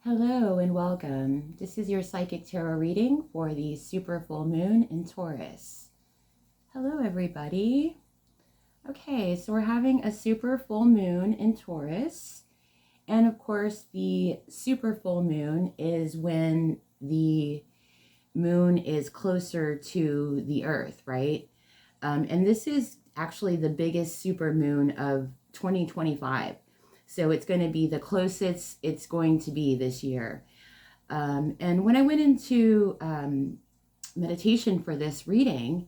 Hello and welcome. This is your psychic tarot reading for the super full moon in Taurus. Hello, everybody. Okay, so we're having a super full moon in Taurus. And of course, the super full moon is when the moon is closer to the earth, right? And this is actually the biggest super moon of 2025. So it's going to be the closest it's going to be this year. And when I went into meditation for this reading,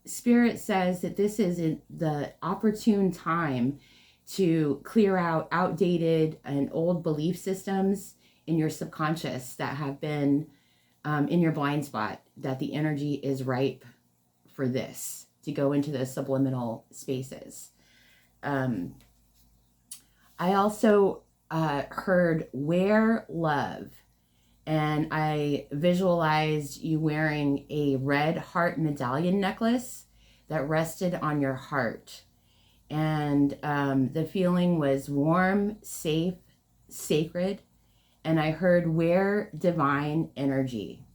Spirit says that this is the opportune time to clear out outdated and old belief systems in your subconscious that have been in your blind spot, that the energy is ripe for this to go into the subliminal spaces. I also heard wear love, and I visualized you wearing a red heart medallion necklace that rested on your heart. And the feeling was warm, safe, sacred, and I heard wear divine energy.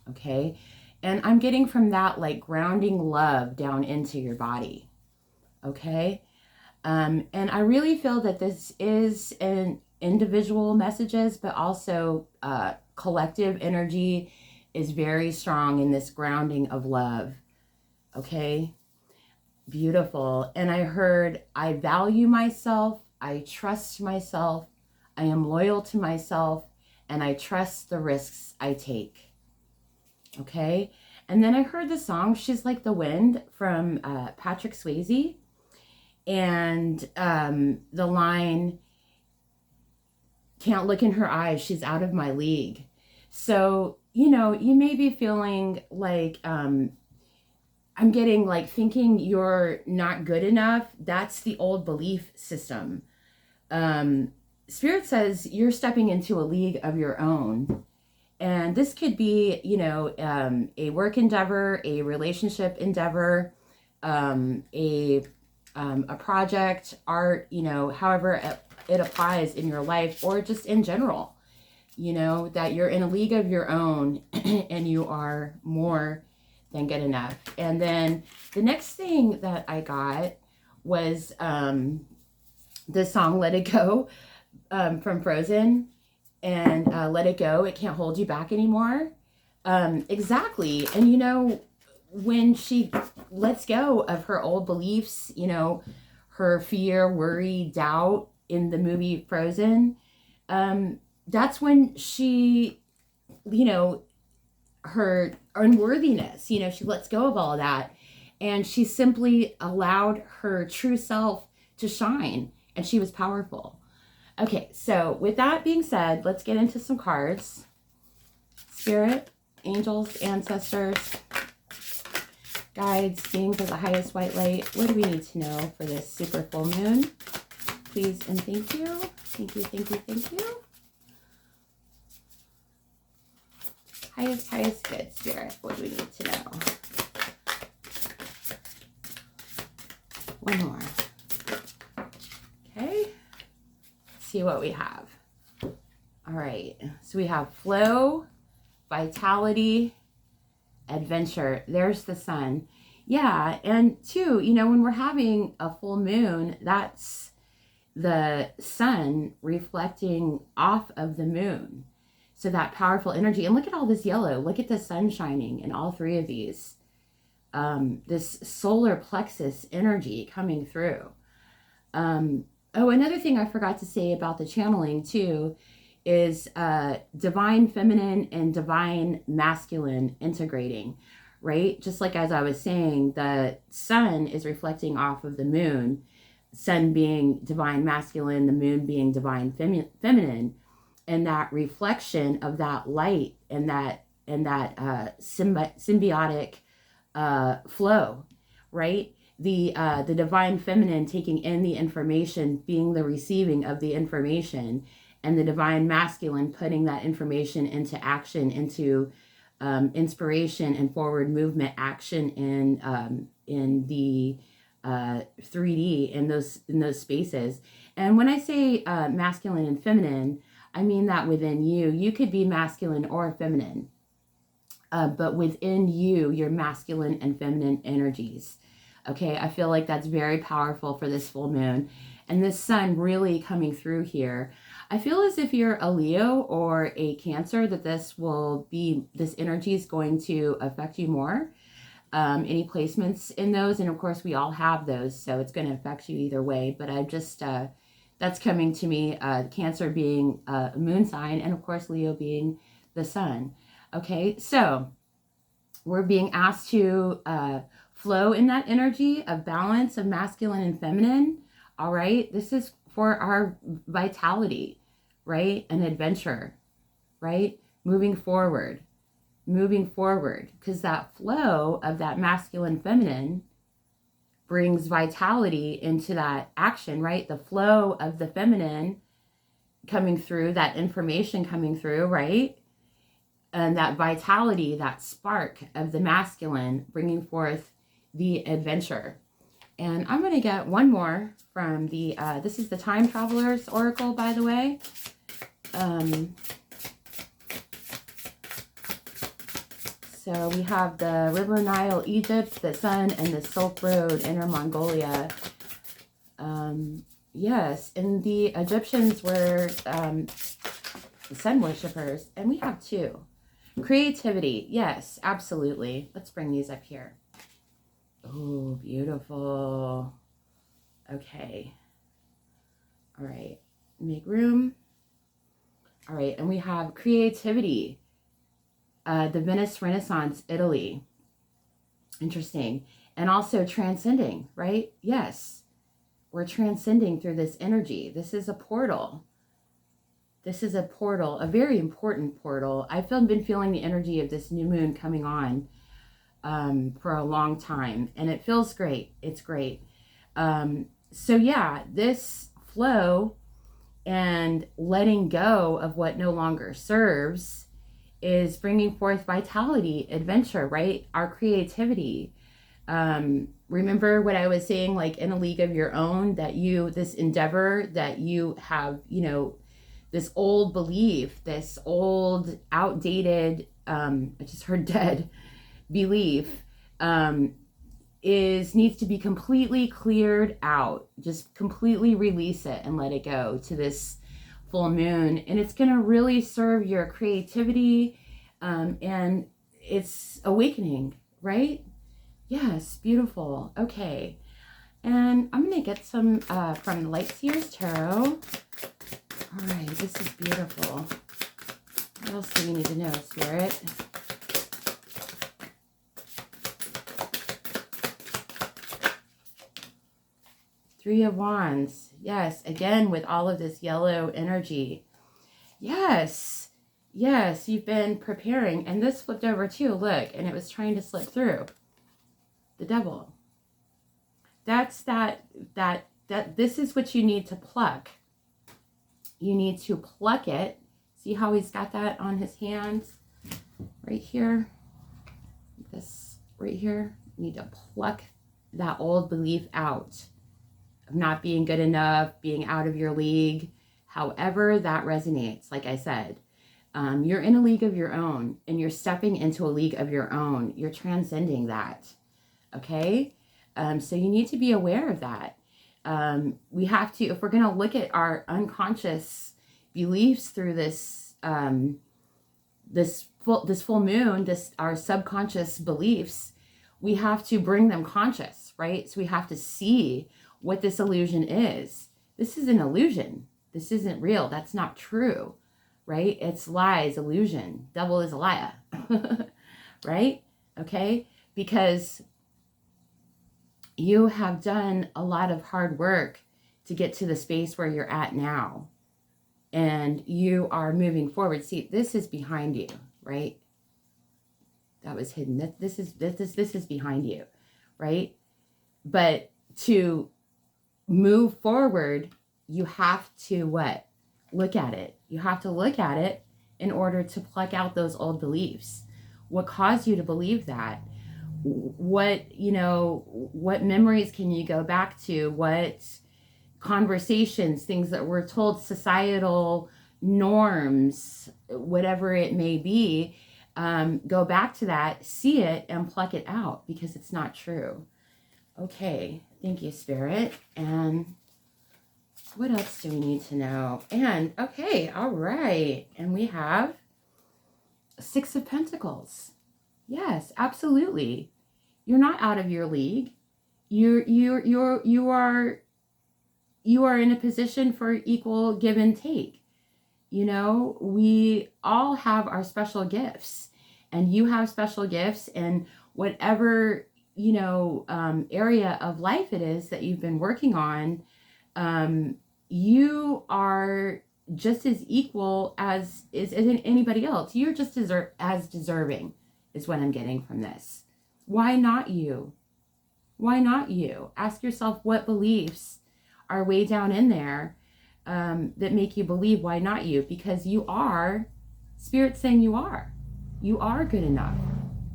Okay, and I'm getting from that like grounding love down into your body. Okay. And I really feel that this is an individual messages, but also collective energy is very strong in this grounding of love. Okay, beautiful. And I heard, I value myself, I trust myself, I am loyal to myself, and I trust the risks I take. Okay, and then I heard the song She's Like the Wind from Patrick Swazye. And the line, can't look in her eyes, she's out of my league. So, you know, you may be feeling like, I'm getting like thinking you're not good enough. That's the old belief system. Spirit says you're stepping into a league of your own. And this could be, you know, a work endeavor, a relationship endeavor, a project, art, you know, however it applies in your life or just in general, you know, that you're in a league of your own and you are more than good enough. And then the next thing that I got was the song Let It Go from Frozen, and let it go, it can't hold you back anymore. Exactly. And you know, when she lets go of her old beliefs, you know, her fear, worry, doubt in the movie Frozen, that's when she, you know, her unworthiness, you know, she lets go of all of that. And she simply allowed her true self to shine, and she was powerful. Okay, so with that being said, let's get into some cards. Spirit, angels, ancestors, guides, beings of the highest white light, what do we need to know for this super full moon? Please and thank you. Thank you, thank you, thank you. Highest good, Spirit, what do we need to know? One more. Okay, let's see what we have. All right, so we have flow, vitality, adventure. There's the sun. Yeah, and two, you know, when we're having a full moon, that's the sun reflecting off of the moon. So that powerful energy. And look at all this yellow. Look at the sun shining in all three of these. This solar plexus energy coming through. Oh, another thing I forgot to say about the channeling too is divine feminine and divine masculine integrating, right? Just like as I was saying, the sun is reflecting off of the moon, sun being divine masculine, the moon being divine feminine, and that reflection of that light and that symbiotic flow, right? The divine feminine taking in the information, being the receiving of the information, and the divine masculine putting that information into action, into inspiration and forward movement action in the 3D in those spaces. And when I say masculine and feminine, I mean that within you. You could be masculine or feminine, but within you, your masculine and feminine energies. Okay, I feel like that's very powerful for this full moon. And this sun really coming through here. I feel as if you're a Leo or a Cancer, that this energy is going to affect you more. Any placements in those, and of course we all have those, so it's going to affect you either way. But I just, that's coming to me, Cancer being a moon sign, and of course Leo being the sun. Okay, so we're being asked to flow in that energy of balance of masculine and feminine. All right, this is for our vitality, right? An adventure, right? Moving forward, because that flow of that masculine feminine brings vitality into that action, right? The flow of the feminine coming through, that information coming through, right? And that vitality, that spark of the masculine bringing forth the adventure. And I'm going to get one more from the, this is the Time Traveler's Oracle, by the way. So we have the River Nile, Egypt, the Sun, and the Silk Road, Inner Mongolia. Yes, and the Egyptians were sun worshippers, and we have two. Creativity, yes, absolutely. Let's bring these up here. Oh, beautiful. Okay. All right, make room. All right, and we have creativity. The Venice Renaissance, Italy. Interesting. And also transcending, right? Yes. We're transcending through this energy. This is a portal. This is a portal, a very important portal. I've been feeling the energy of this new moon coming on for a long time. And it feels great. It's great. So yeah, this flow and letting go of what no longer serves is bringing forth vitality, adventure, right? Our creativity. Remember what I was saying, like in a league of your own, that this endeavor that you have, this old belief, this old outdated, I just heard dead belief, needs to be completely cleared out. Just completely release it and let it go to this full moon, and it's going to really serve your creativity, and it's awakening, right? Yes, beautiful. Okay, and I'm going to get some from the Light Seers Tarot. All right, this is beautiful. What else do we need to know, Spirit? Three of Wands. Yes, again, with all of this yellow energy. Yes, yes, you've been preparing. And this flipped over too, look, and it was trying to slip through. The Devil. That's this is what you need to pluck. You need to pluck it. See how he's got that on his hands? Right here. This right here. You need to pluck that old belief out of not being good enough, being out of your league, however that resonates. Like I said, you're in a league of your own, and you're stepping into a league of your own. You're transcending that, okay? So you need to be aware of that. We have to, if we're going to look at our unconscious beliefs through this, this full moon, our subconscious beliefs, we have to bring them conscious, right? So we have to see what this illusion is. This is an illusion. This isn't real. That's not true, right? It's lies, illusion. Devil is a liar, right? Okay? Because you have done a lot of hard work to get to the space where you're at now. And you are moving forward. See, this is behind you, right? That was hidden. This is behind you, right? But to move forward, you have to what? Look at it. You have to look at it in order to pluck out those old beliefs. What caused you to believe that? What memories can you go back to? What conversations, things that we're told, societal norms, whatever it may be, go back to that, see it, and pluck it out because it's not true. Okay, thank you, Spirit. And what else do we need to know? And, okay, all right. And we have Six of Pentacles. Yes, absolutely. You're not out of your league. You are in a position for equal give and take. You know, we all have our special gifts, and you have special gifts, and whatever, you know, area of life it is that you've been working on, you are just as equal as is anybody else. You're just as deserving is what I'm getting from this. Why not you? Why not you? Ask yourself what beliefs are way down in there that make you believe why not you? Because you are, Spirit's saying you are. You are good enough.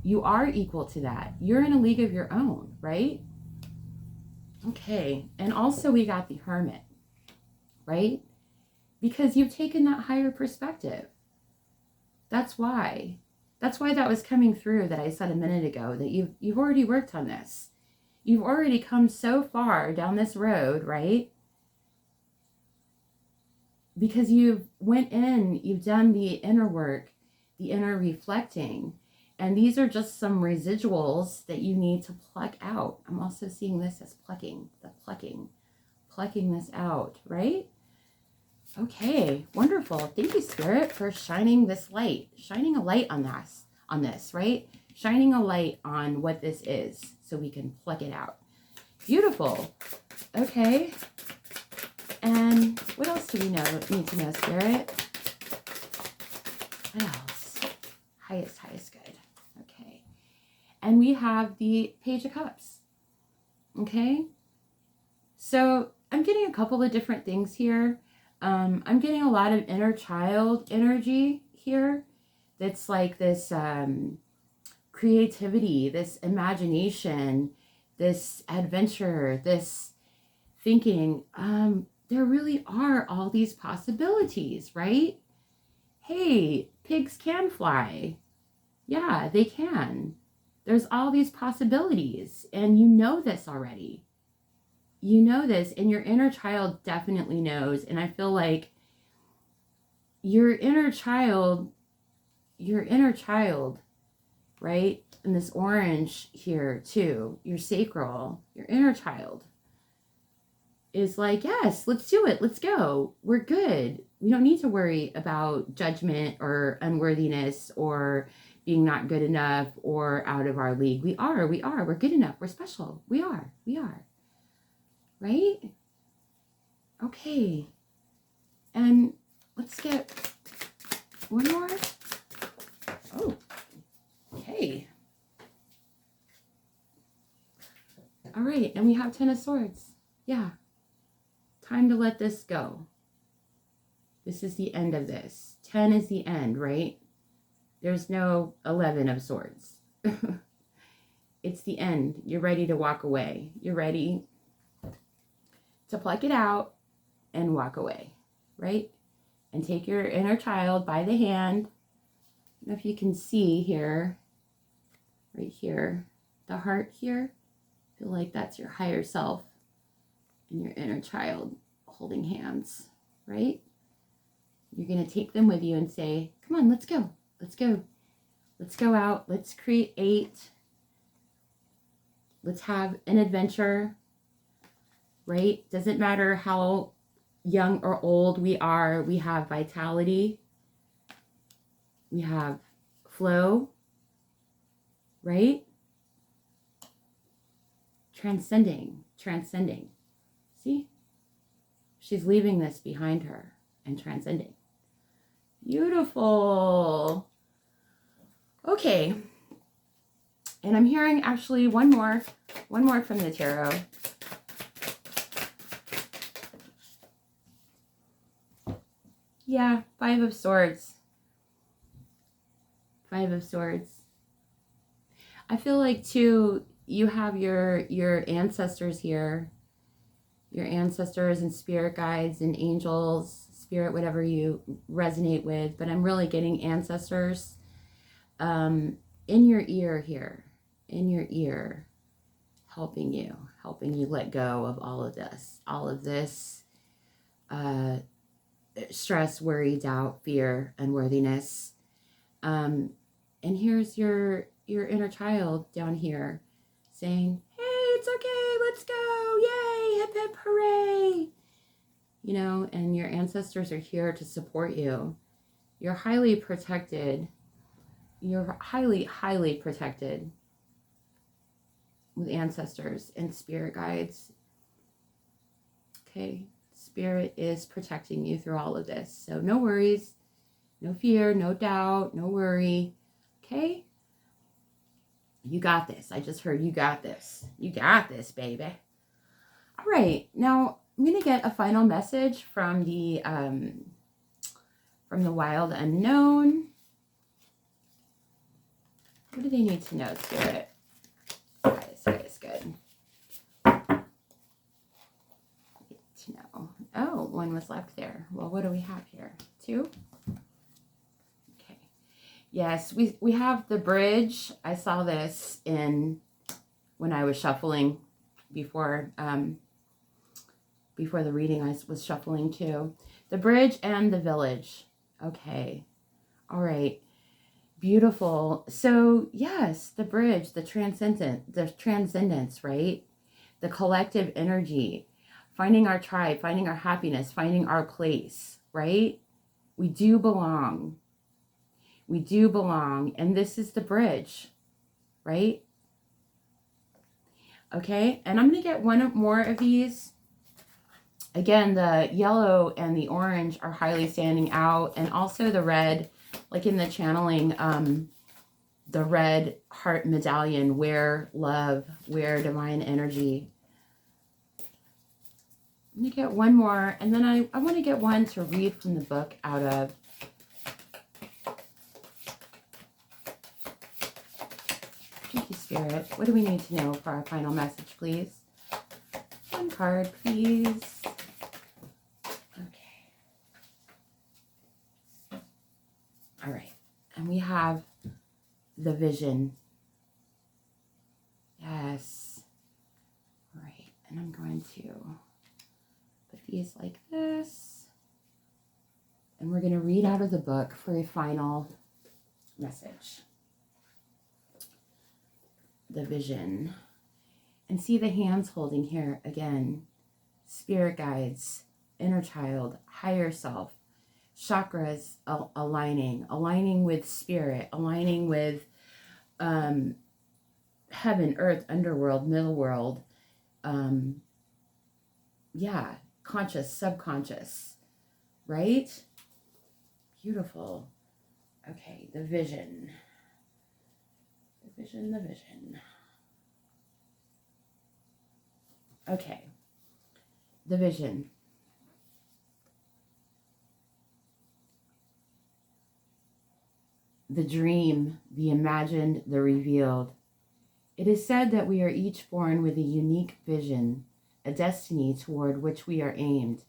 You are equal to that. You're in a league of your own, right? Okay, and also we got the Hermit, right? Because you've taken that higher perspective. That's why. That's why that was coming through that I said a minute ago, that you've already worked on this. You've already come so far down this road, right? Because you've went in, you've done the inner work, the inner reflecting, and these are just some residuals that you need to pluck out. I'm also seeing this as plucking this out, right? Okay, wonderful. Thank you, Spirit, for shining this light, shining a light on this, right? Shining a light on what this is so we can pluck it out. Beautiful. Okay. And what else do we need to know, Spirit? What else? Highest good. Okay. And we have the Page of Cups. Okay. So I'm getting a couple of different things here. I'm getting a lot of inner child energy here. That's like this creativity, this imagination, this adventure, this thinking. There really are all these possibilities, right? Hey, pigs can fly. Yeah, they can. There's all these possibilities, and you know this already. You know this, and your inner child definitely knows. And I feel like your inner child, right? And this orange here too, your sacral, your inner child is like, yes, let's do it. Let's go. We're good. We don't need to worry about judgment or unworthiness or being not good enough or out of our league. We are. We're good enough. We're special. We are. Right? Okay. And let's get one more. Oh, okay. All right. And we have 10 of Swords. Yeah. Time to let this go. This is the end of this. 10 is the end, right? There's no 11 of Swords. It's the end. You're ready to walk away. You're ready to pluck it out and walk away, right? And take your inner child by the hand. I don't know if you can see here, right here, the heart here. I feel like that's your higher self and your inner child holding hands, right? You're going to take them with you and say, come on, let's go. Let's go. Let's go out. Let's create. Let's have an adventure, right? Doesn't matter how young or old we are. We have vitality. We have flow, right? Transcending. See? She's leaving this behind her and transcending. Beautiful. Okay. And I'm hearing actually one more from the tarot. Yeah, 5 of Swords. 5 of Swords. I feel like too, you have your ancestors here, your ancestors and spirit guides and angels, spirit, whatever you resonate with, but I'm really getting ancestors in your ear here, in your ear, helping you let go of all of this stress, worry, doubt, fear, unworthiness. And here's your inner child down here saying, hey, it's okay, let's go, yay, hip hip hooray. You know, and your ancestors are here to support you. You're highly protected. You're highly protected with ancestors and spirit guides. Okay, spirit is protecting you through all of this. So no worries, no fear, no doubt, no worry. Okay? You got this. I just heard you got this. You got this, baby. All right, now I'm going to get a final message from the wild unknown. What do they need to know, Spirit? Okay, so it's good. To know. Oh, one was left there. Well, what do we have here? 2? Okay. Yes, we have the bridge. I saw this when I was shuffling before the reading. I was shuffling too. The bridge and the village. Okay. All right. Beautiful. So yes, the bridge, the transcendence, right? The collective energy, finding our tribe, finding our happiness, finding our place, right? We do belong. We do belong. And this is the bridge, right? Okay. And I'm going to get one more of these. Again, the yellow and the orange are highly standing out. And also the red, like in the channeling, the red heart medallion, where love, where divine energy. I'm going to get one more, and then I want to get one to read from the book out of. Thank you, Spirit. What do we need to know for our final message, please? One card, please. Okay. All right. And we have the vision. Yes. All right. And I'm going to put these like this. And we're going to read out of the book for a final message. The vision. And see the hands holding here again. Spirit guides, inner child, higher self, chakras aligning with spirit, aligning with heaven, earth, underworld, middle world. Yeah, conscious, subconscious, right? Beautiful. Okay, the vision. The vision. Okay, the vision. The dream, the imagined, the revealed. It is said that we are each born with a unique vision, a destiny toward which we are aimed.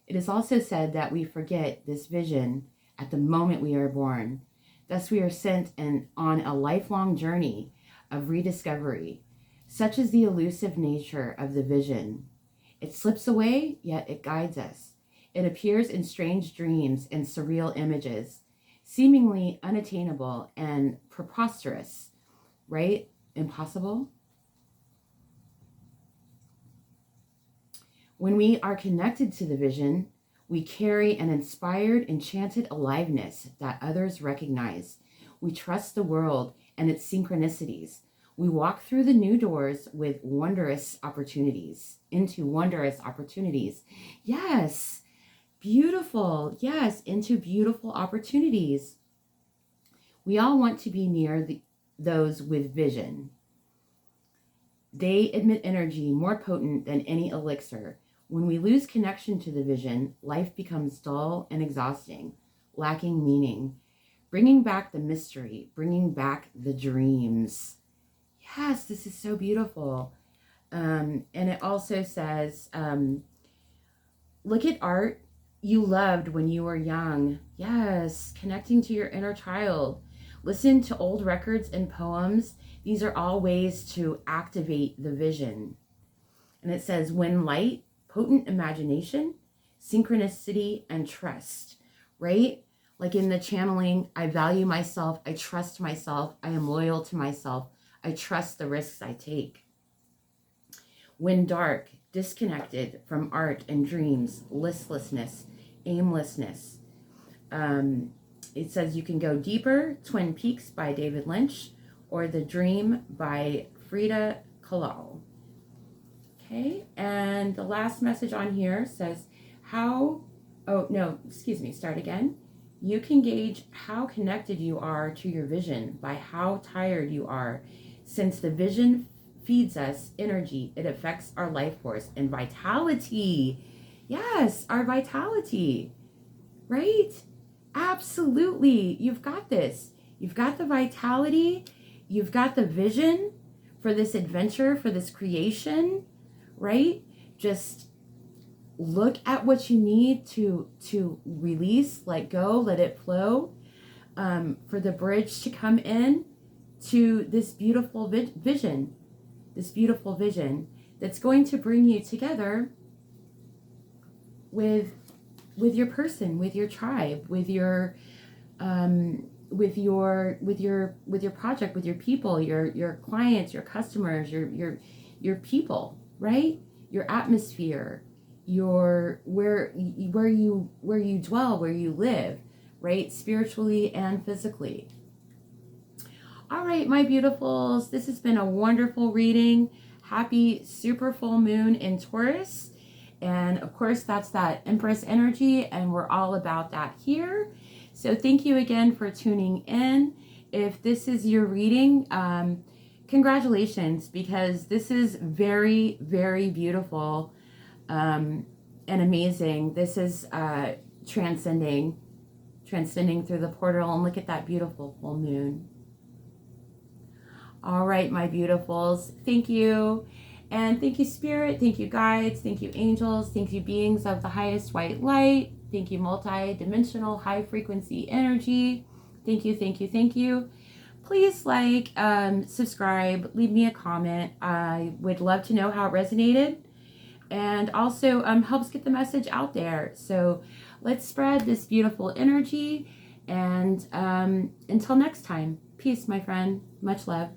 It is also said that we forget this vision at the moment we are born. Thus we are sent on a lifelong journey of rediscovery. Such is the elusive nature of the vision. It slips away, yet it guides us. It appears in strange dreams and surreal images, seemingly unattainable and preposterous, right? Impossible. When we are connected to the vision, we carry an inspired, enchanted aliveness that others recognize. We trust the world and its synchronicities. We walk through the new doors with wondrous opportunities, into wondrous opportunities. Yes, beautiful. Yes, into beautiful opportunities. We all want to be near those with vision. They emit energy more potent than any elixir. When we lose connection to the vision, life becomes dull and exhausting, lacking meaning. Bringing back the mystery, bringing back the dreams. Yes, this is so beautiful. And it also says, look at art you loved when you were young. Yes, connecting to your inner child. Listen to old records and poems. These are all ways to activate the vision. And it says, when light, potent imagination, synchronicity, and trust, right? Like in the channeling, I value myself, I trust myself, I am loyal to myself, I trust the risks I take. When dark, disconnected from art and dreams, listlessness, aimlessness. It says you can go deeper, Twin Peaks by David Lynch, or The Dream by Frida Kahlo. Okay, and the last message on here says start again. You can gauge how connected you are to your vision by how tired you are. Since the vision feeds us energy, it affects our life force and vitality. Yes, our vitality, right? Absolutely. You've got this. You've got the vitality. You've got the vision for this adventure, for this creation, right? Just look at what you need to release, let go, let it flow, for the bridge to come in to this beautiful vision that's going to bring you together with your person, with your tribe, with your project, with your people, your clients, your customers, your people, right? Your atmosphere, your where you dwell, where you live, right? Spiritually and physically. All right, my beautifuls, this has been a wonderful reading. Happy super full moon in Taurus. And of course, that's that Empress energy, and we're all about that here. So thank you again for tuning in. If this is your reading, congratulations, because this is very, very beautiful and amazing. This is transcending through the portal, and look at that beautiful full moon. All right, my beautifuls, thank you. And thank you, Spirit. Thank you, guides. Thank you, angels. Thank you, beings of the highest white light. Thank you, multi-dimensional, high-frequency energy. Thank you, thank you, thank you. Please like, subscribe, leave me a comment. I would love to know how it resonated. And also helps get the message out there. So let's spread this beautiful energy. And until next time, peace, my friend. Much love.